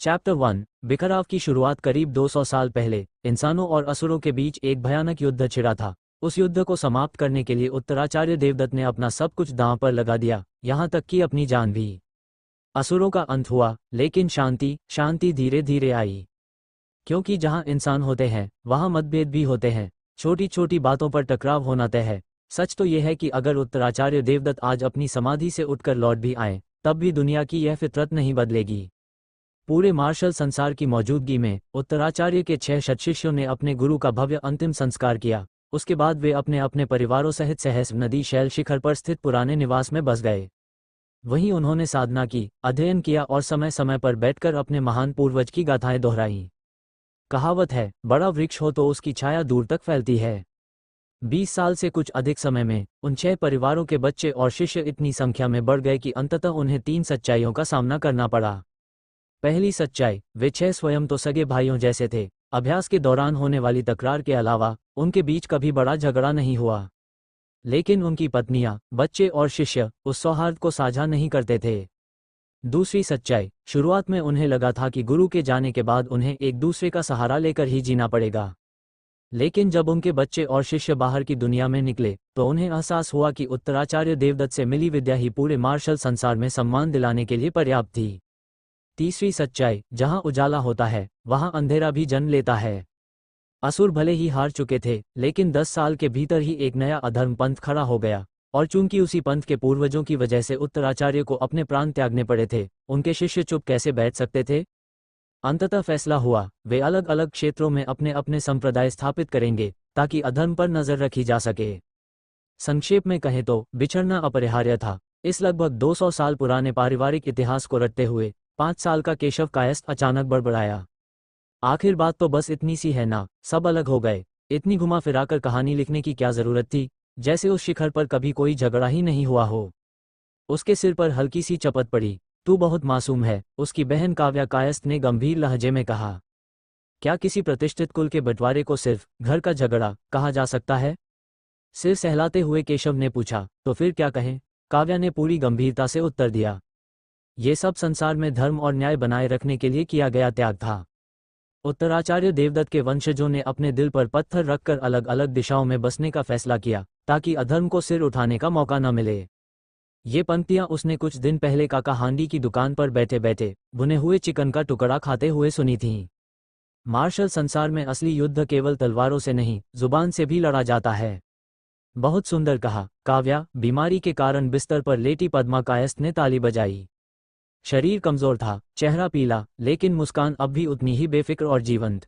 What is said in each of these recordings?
Chapter 1 बिखराव की शुरुआत करीब 200 साल पहले इंसानों और असुरों के बीच एक भयानक युद्ध छिड़ा था। उस युद्ध को समाप्त करने के लिए उत्तराचार्य देवदत्त ने अपना सब कुछ दांव पर लगा दिया, यहाँ तक कि अपनी जान भी। असुरों का अंत हुआ, लेकिन शांति धीरे धीरे आई। क्योंकि जहाँ इंसान होते हैं वहाँ मतभेद भी होते हैं, छोटी छोटी बातों पर टकराव होना तय है। सच तो यह है कि अगर उत्तराचार्य देवदत्त आज अपनी समाधि से उठकर लौट भी आए, तब भी दुनिया की यह फितरत नहीं बदलेगी। पूरे मार्शल संसार की मौजूदगी में उत्तराचार्य के 6 शिष्यों ने अपने गुरु का भव्य अंतिम संस्कार किया। उसके बाद वे अपने अपने परिवारों सहित सहस्र नदी शैल शिखर पर स्थित पुराने निवास में बस गए। वहीं उन्होंने साधना की, अध्ययन किया और समय समय पर बैठकर अपने महान पूर्वज की गाथाएं दोहराईं। कहावत है, बड़ा वृक्ष हो तो उसकी छाया दूर तक फैलती है। 20 साल से कुछ अधिक समय में उन 6 परिवारों के बच्चे और शिष्य इतनी संख्या में बढ़ गए कि अंततः उन्हें 3 सच्चाइयों का सामना करना पड़ा। पहली सच्चाई, वे 6 स्वयं तो सगे भाइयों जैसे थे। अभ्यास के दौरान होने वाली तकरार के अलावा उनके बीच कभी बड़ा झगड़ा नहीं हुआ। लेकिन उनकी पत्नियां, बच्चे और शिष्य उस सौहार्द को साझा नहीं करते थे। दूसरी सच्चाई, शुरुआत में उन्हें लगा था कि गुरु के जाने के बाद उन्हें एक दूसरे का सहारा लेकर ही जीना पड़ेगा। लेकिन जब उनके बच्चे और शिष्य बाहर की दुनिया में निकले तो उन्हें एहसास हुआ कि उत्तराचार्य देवदत्त से मिली विद्या ही पूरे मार्शल संसार में सम्मान दिलाने के लिए पर्याप्त थी। तीसरी सच्चाई, जहां उजाला होता है वहां अंधेरा भी जन्म लेता है। असुर भले ही हार चुके थे, लेकिन 10 साल के भीतर ही एक नया अधर्म पंथ खड़ा हो गया। और चूंकि उसी पंथ के पूर्वजों की वजह से उत्तराचार्य को अपने प्राण त्यागने पड़े थे, उनके शिष्य चुप कैसे बैठ सकते थे। अंततः फैसला हुआ, वे अलग अलग क्षेत्रों में अपने अपने संप्रदाय स्थापित करेंगे ताकि अधर्म पर नजर रखी जा सके। संक्षेप में कहें तो बिछड़ना अपरिहार्य था। इस लगभग 200 साल पुराने पारिवारिक इतिहास को रटते हुए 5 साल का केशव कायस्थ अचानक बड़बड़ाया। आखिर बात तो बस इतनी सी है ना, सब अलग हो गए। इतनी घुमा फिराकर कहानी लिखने की क्या जरूरत थी, जैसे उस शिखर पर कभी कोई झगड़ा ही नहीं हुआ हो। उसके सिर पर हल्की सी चपत पड़ी। तू बहुत मासूम है, उसकी बहन काव्या कायस्थ ने गंभीर लहजे में कहा। क्या किसी प्रतिष्ठित कुल के बंटवारे को सिर्फ घर का झगड़ा कहा जा सकता है? सिर सहलाते हुए केशव ने पूछा। तो फिर क्या कहें? काव्या ने पूरी गंभीरता से उत्तर दिया। ये सब संसार में धर्म और न्याय बनाए रखने के लिए किया गया त्याग था। उत्तराचार्य देवदत्त के वंशजों ने अपने दिल पर पत्थर रखकर अलग अलग दिशाओं में बसने का फैसला किया ताकि अधर्म को सिर उठाने का मौका न मिले। ये पंक्तियां उसने कुछ दिन पहले काका हांडी की दुकान पर बैठे बैठे भुने हुए चिकन का टुकड़ा खाते हुए सुनी थीं। मार्शल संसार में असली युद्ध केवल तलवारों से नहीं, जुबान से भी लड़ा जाता है। बहुत सुंदर कहा, काव्या। बीमारी के कारण बिस्तर पर लेटी पद्मा कायस्थ ने ताली बजाई। शरीर कमजोर था, चेहरा पीला, लेकिन मुस्कान अब भी उतनी ही बेफिक्र और जीवंत।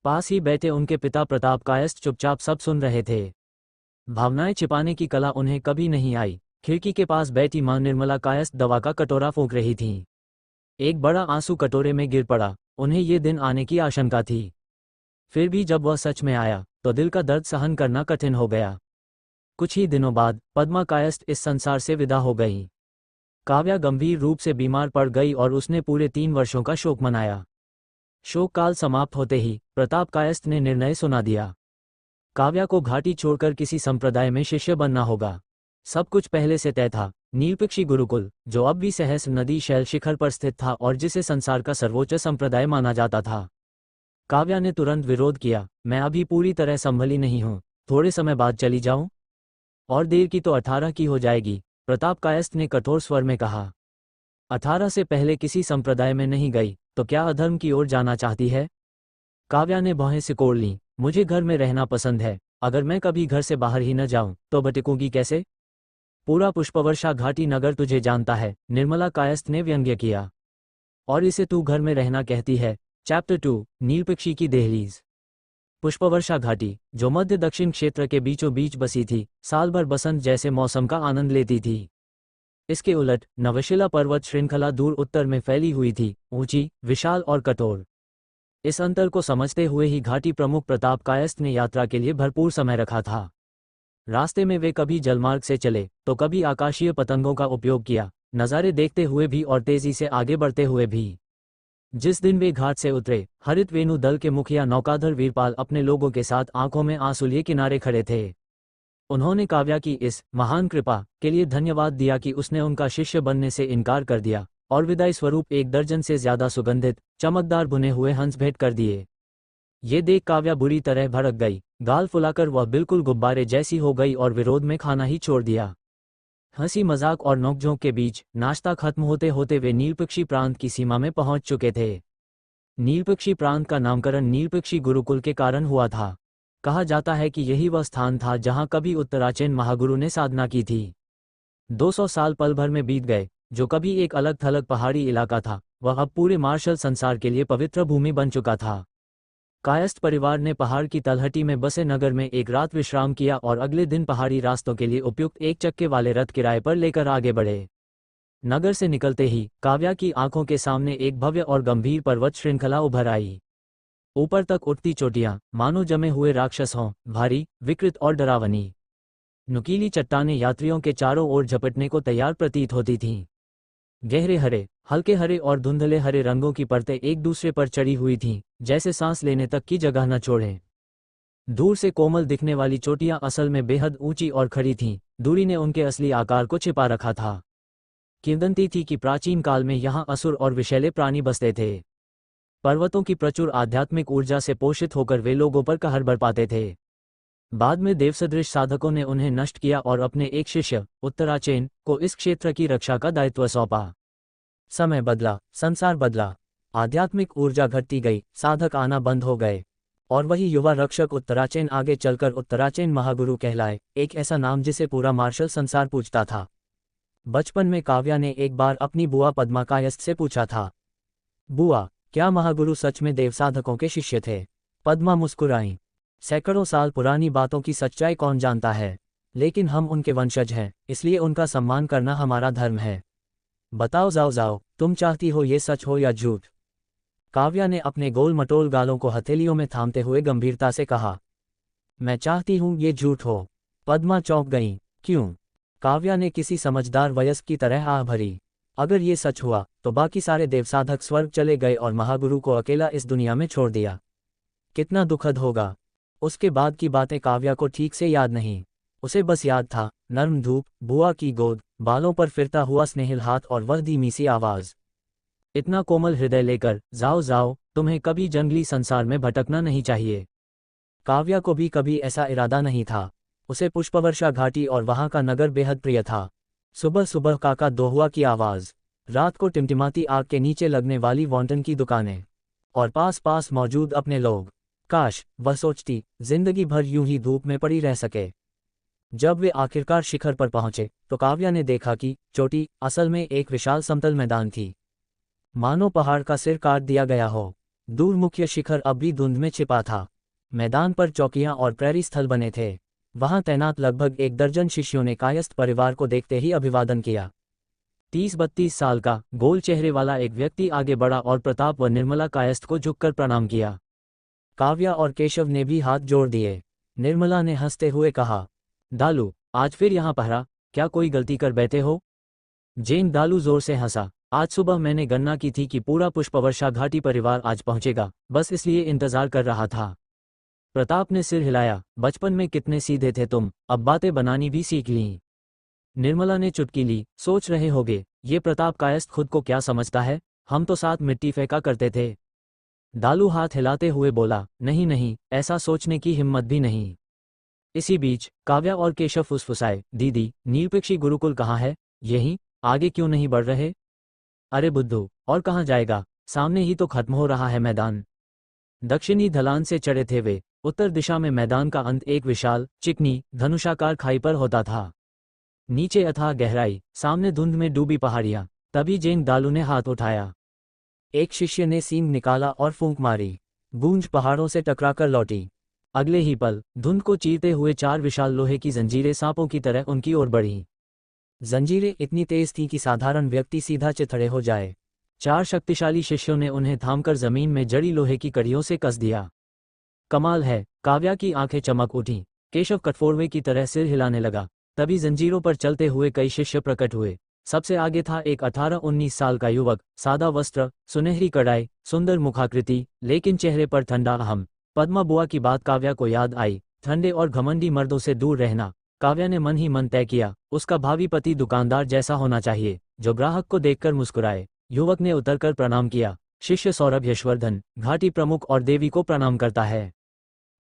पास ही बैठे उनके पिता प्रताप कायस्थ चुपचाप सब सुन रहे थे। भावनाएं छिपाने की कला उन्हें कभी नहीं आई। खिड़की के पास बैठी मां निर्मला कायस्थ दवा का कटोरा फूंक रही थीं। एक बड़ा आंसू कटोरे में गिर पड़ा। उन्हें ये दिन आने की आशंका थी। फिर भी जब वह सच में आया तो दिल का दर्द सहन करना कठिन हो गया। कुछ ही दिनों बाद पद्मा कायस्थ इस संसार से विदा हो गई। काव्या गंभीर रूप से बीमार पड़ गई और उसने पूरे 3 वर्षों का शोक मनाया। शोक काल समाप्त होते ही प्रताप कायस्थ ने निर्णय सुना दिया। काव्या को घाटी छोड़कर किसी संप्रदाय में शिष्य बनना होगा। सब कुछ पहले से तय था। नीलपक्षी गुरुकुल, जो अब भी सहस्र नदी शैल शिखर पर स्थित था और जिसे संसार का सर्वोच्च संप्रदाय माना जाता था। काव्या ने तुरंत विरोध किया। मैं अभी पूरी तरह संभली नहीं हूँ, थोड़े समय बाद चली जाऊं? और देर की तो 18 की हो जाएगी, प्रताप कायस्थ ने कठोर स्वर में कहा। 18 से पहले किसी संप्रदाय में नहीं गई तो क्या अधर्म की ओर जाना चाहती है? काव्या ने भौहें सिकोड़ लीं। मुझे घर में रहना पसंद है। अगर मैं कभी घर से बाहर ही न जाऊं तो भटकूंगी कैसे? पूरा पुष्पवर्षा घाटी नगर तुझे जानता है, निर्मला कायस्थ ने व्यंग्य किया। और इसे तू घर में रहना कहती है? चैप्टर 2 नीलपक्षी की दहलीज। पुष्पवर्षा घाटी, जो मध्य दक्षिण क्षेत्र के बीचों बीच बसी थी, साल भर बसंत जैसे मौसम का आनंद लेती थी। इसके उलट नवशिला पर्वत श्रृंखला दूर उत्तर में फैली हुई थी, ऊंची, विशाल और कठोर। इस अंतर को समझते हुए ही घाटी प्रमुख प्रताप कायस्थ ने यात्रा के लिए भरपूर समय रखा था। रास्ते में वे कभी जलमार्ग से चले तो कभी आकाशीय पतंगों का उपयोग किया, नज़ारे देखते हुए भी और तेजी से आगे बढ़ते हुए भी। जिस दिन वे घाट से उतरे, हरित वेणु दल के मुखिया नौकाधर वीरपाल अपने लोगों के साथ आंखों में आंसू लिए किनारे खड़े थे। उन्होंने काव्या की इस महान कृपा के लिए धन्यवाद दिया कि उसने उनका शिष्य बनने से इनकार कर दिया और विदाई स्वरूप 1 दर्जन से ज्यादा सुगंधित चमकदार बुने हुए हंस भेंट कर दिए। ये देख काव्या बुरी तरह भड़क गई। गाल फुलाकर वह बिल्कुल गुब्बारे जैसी हो गई और विरोध में खाना ही छोड़ दिया। हंसी मजाक और नोकझोंक के बीच नाश्ता खत्म होते होते वे नीलपक्षी प्रांत की सीमा में पहुंच चुके थे। नीलपक्षी प्रांत का नामकरण नीलपक्षी गुरुकुल के कारण हुआ था। कहा जाता है कि यही वह स्थान था जहां कभी उत्तराचेन महागुरु ने साधना की थी। 200 साल पल भर में बीत गए। जो कभी एक अलग थलग पहाड़ी इलाका था, वह अब पूरे मार्शल संसार के लिए पवित्र भूमि बन चुका था। कायस्थ परिवार ने पहाड़ की तलहटी में बसे नगर में एक रात विश्राम किया और अगले दिन पहाड़ी रास्तों के लिए उपयुक्त 1 चक्के वाले रथ किराए पर लेकर आगे बढ़े। नगर से निकलते ही काव्या की आंखों के सामने एक भव्य और गंभीर पर्वत श्रृंखला उभर आई। ऊपर तक उठती चोटियां मानो जमे हुए राक्षस हों, भारी, विकृत और डरावनी। नुकीली चट्टानें यात्रियों के चारों ओर झपटने को तैयार प्रतीत होती थीं। गहरे हरे, हल्के हरे और धुंधले हरे रंगों की परतें एक दूसरे पर चढ़ी हुई थीं, जैसे सांस लेने तक की जगह न छोड़ें। दूर से कोमल दिखने वाली चोटियां असल में बेहद ऊंची और खड़ी थीं। दूरी ने उनके असली आकार को छिपा रखा था। किंवदंती थी कि प्राचीन काल में यहाँ असुर और विषैले प्राणी बसते थे। पर्वतों की प्रचुर आध्यात्मिक ऊर्जा से पोषित होकर वे लोगों पर कहर बरपाते थे। बाद में देवसदृश साधकों ने उन्हें नष्ट किया और अपने एक शिष्य उत्तराचेन को इस क्षेत्र की रक्षा का दायित्व सौंपा। समय बदला, संसार बदला, आध्यात्मिक ऊर्जा घटती गई, साधक आना बंद हो गए और वही युवा रक्षक उत्तराचेन आगे चलकर उत्तराचेन महागुरु कहलाए, एक ऐसा नाम जिसे पूरा मार्शल संसार पूजता था। बचपन में काव्या ने एक बार अपनी बुआ पद्मा कायस्थ से पूछा था, बुआ, क्या महागुरु सच में देवसाधकों के शिष्य थे? पद्मा मुस्कुराईं। सैकड़ों साल पुरानी बातों की सच्चाई कौन जानता है, लेकिन हम उनके वंशज हैं, इसलिए उनका सम्मान करना हमारा धर्म है। बताओ, जाओ जाओ, तुम चाहती हो ये सच हो या झूठ? काव्या ने अपने गोल मटोल गालों को हथेलियों में थामते हुए गंभीरता से कहा, मैं चाहती हूं ये झूठ हो। पद्मा चौंक गईं। क्यों? काव्या ने किसी समझदार वयस्क की तरह आह भरी। अगर ये सच हुआ तो बाकी सारे देवसाधक स्वर्ग चले गए और महागुरु को अकेला इस दुनिया में छोड़ दिया। कितना दुखद होगा। उसके बाद की बातें काव्या को ठीक से याद नहीं। उसे बस याद था नर्म धूप, बुआ की गोद, बालों पर फिरता हुआ स्नेहिल हाथ और वह धीमी सी आवाज, इतना कोमल हृदय लेकर जाओ जाओ, तुम्हें कभी जंगली संसार में भटकना नहीं चाहिए। काव्या को भी कभी ऐसा इरादा नहीं था। उसे पुष्पवर्षा घाटी और वहां का नगर बेहद प्रिय था। सुबह सुबह काका दोहुआ की आवाज, रात को टिमटिमाती आग के नीचे लगने वाली वॉन्टन की दुकानें और पास पास मौजूद अपने लोग। काश वह सोचती जिंदगी भर यूं ही धूप में पड़ी रह सके। जब वे आखिरकार शिखर पर पहुंचे तो काव्या ने देखा कि चोटी असल में एक विशाल समतल मैदान थी, मानो पहाड़ का सिर काट दिया गया हो। दूर मुख्य शिखर अब भी धुंध में छिपा था। मैदान पर चौकियां और प्रैरी स्थल बने थे। वहां तैनात लगभग 1 दर्जन शिष्यों ने कायस्थ परिवार को देखते ही अभिवादन किया। 30-32 साल का गोल चेहरे वाला एक व्यक्ति आगे बढ़ा और प्रताप व निर्मला कायस्थ को झुककर प्रणाम किया। काव्या और केशव ने भी हाथ जोड़ दिए। निर्मला ने हंसते हुए कहा, दालू, आज फिर यहाँ पहरा, क्या कोई गलती कर बैठे हो? जैन दालू जोर से हंसा, आज सुबह मैंने गणना की थी कि पूरा पुष्पवर्षा घाटी परिवार आज पहुंचेगा, बस इसलिए इंतजार कर रहा था। प्रताप ने सिर हिलाया, बचपन में कितने सीधे थे तुम, अब बातें बनानी भी सीख लीं। निर्मला ने चुटकी ली, सोच रहे होगे ये प्रताप कायस्थ खुद को क्या समझता है, हम तो साथ मिट्टी फेंका करते थे। दालू हाथ हिलाते हुए बोला, नहीं नहीं, ऐसा सोचने की हिम्मत भी नहीं। इसी बीच काव्या और केशव फुसफुसाए, दीदी, नीलपक्षी गुरुकुल कहाँ है? यहीं, आगे क्यों नहीं बढ़ रहे? अरे बुद्धू, और कहाँ जाएगा, सामने ही तो खत्म हो रहा है मैदान। दक्षिणी ढलान से चढ़े थे वे। उत्तर दिशा में मैदान का अंत एक विशाल चिकनी धनुषाकार खाई पर होता था। नीचे अथाह गहराई, सामने धुंध में डूबी पहाड़ियां। तभी जैन दालू ने हाथ उठाया। एक शिष्य ने सींग निकाला और फूंक मारी। गूंज पहाड़ों से टकराकर लौटी। अगले ही पल धुंध को चीरते हुए 4 विशाल लोहे की जंजीरें सांपों की तरह उनकी ओर बढ़ीं। जंजीरें इतनी तेज थीं कि साधारण व्यक्ति सीधा चिथड़े हो जाए। 4 शक्तिशाली शिष्यों ने उन्हें थामकर जमीन में जड़ी लोहे की कड़ियों से कस दिया। कमाल है, काव्या की आंखें चमक उठीं। केशव कठफोड़वे की तरह सिर हिलाने लगा। तभी जंजीरों पर चलते हुए कई शिष्य प्रकट हुए। सबसे आगे था एक 18-19 साल का युवक, सादा वस्त्र, सुनहरी कढ़ाई, सुंदर मुखाकृति, लेकिन चेहरे पर ठंडा अहम। पद्मा बुआ की बात काव्या को याद आई। ठंडे और घमंडी मर्दों से दूर रहना। काव्या ने मन ही मन तय किया, उसका भावी पति दुकानदार जैसा होना चाहिए, जो ग्राहक को देखकर मुस्कुराए, युवक ने उतरकर प्रणाम किया। शिष्य सौरभ यशवर्धन, घाटी प्रमुख और देवी को प्रणाम करता है।